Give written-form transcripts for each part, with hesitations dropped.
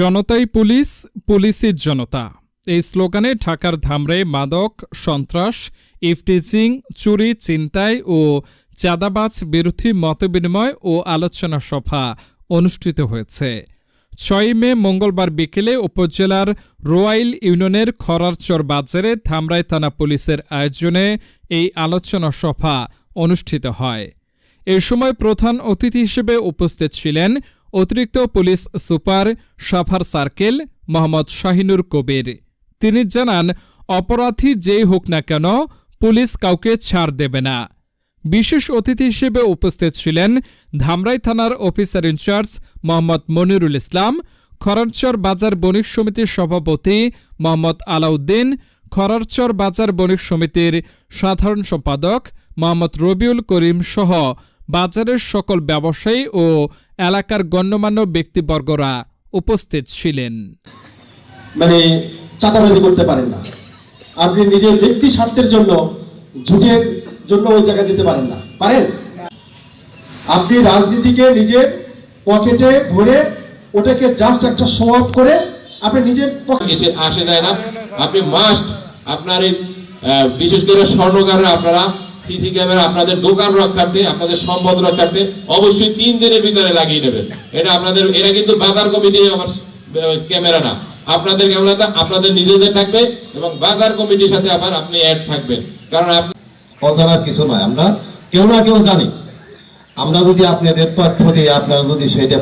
জনতাই পুলিশ, পুলিশই জনতা। এই স্লোগানে ঢাকার ধামরায় মাদক, সন্ত্রাস, ইফটিজিং, চুরি, ছিনতাই ও চাঁদাবাজ বিরোধী মতবিনিময় ও আলোচনা সভা অনুষ্ঠিত হয়েছে। ৬ মে মঙ্গলবার বিকেলে উপজেলার রোয়াইল ইউনিয়নের খরারচর বাজারে ধামরাই থানা পুলিশের আয়োজনে এই আলোচনা সভা অনুষ্ঠিত হয়। এ সময় প্রধান অতিথি হিসেবে উপস্থিত ছিলেন অতিরিক্ত police super Savar circle Mohammad Shahinur Kabir. তিনি জানান, অপরাধী যেই হোক না কেন পুলিশ কাউকে ছাড় দেবে না। বিশেষ অতিথি হিসেবে উপস্থিত ছিলেন ধামরাই থানার অফিসার ইনচার্জ মোহাম্মদ মনিরুল ইসলাম, খরারচর বাজার বণিক সমিতির সভাপতি মোহাম্মদ আলাউদ্দিন, খরারচর বাজার বণিক সমিতির সাধারণ সম্পাদক মোহাম্মদ রবিউল করিম সহ বাজারের সকল ব্যবসায়ী ও এলাকার গণ্যমান্য ব্যক্তিবর্গরা উপস্থিত ছিলেন। চাঁদাবাজি করতে পারেন না, আপনি নিজের ব্যক্তি স্বার্থের জন্য ঝুটের জন্য ওই জায়গায় যেতে পারেন না। পারেন? আপনি রাজনীতিকে নিজের পকেটে ভরে ওটাকে জাস্ট একটা শো অফ করে আপনি নিজের পকেটে আসে যায় না। আপনি মাস্ট আপনার এই বিশেষ করে স্বর্ণকারে আপনারা সিসি ক্যামেরা আপনাদের দোকান রক্ষার্থে, আপনাদের সম্পদ রক্ষার্থে অবশ্যই 3 দিনের ভিতরে লাগিয়ে নেবেন। এটা আপনাদের, এটা কিন্তু বাজার কমিটির আমার ক্যামেরা না, আপনাদের ক্যামেরাটা আপনাদের নিজেদের থাকবে এবং বাজার কমিটির সাথে আবার আপনি অ্যাড থাকবেন। কারণ অজানার কিছু নয়, আমরা কেউ না কেউ জানি। আমরা যদি আপনাদের তথ্য দিয়ে আপনারা যদি সেটা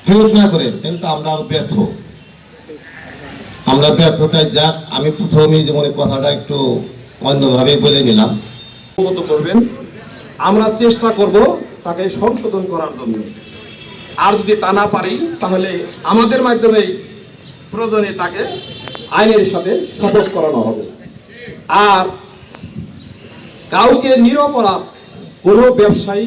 প্রয়োগ না করেন কিন্তু আমরা ব্যর্থ। আমরা ব্যর্থতায় যাক। আমি প্রথমেই যেমন কথাটা একটু অন্যভাবে বলে নিলাম। করবেন, আমরা চেষ্টা করব তাকে সংশোধন করার জন্য। আর যদি তা না পারি তাহলে আমাদের মাধ্যমে প্রয়োজনে তাকে আইনের সাথে শপথ করানো হবে। আর কাউকে নিরপরাধ কোনো ব্যবসায়ী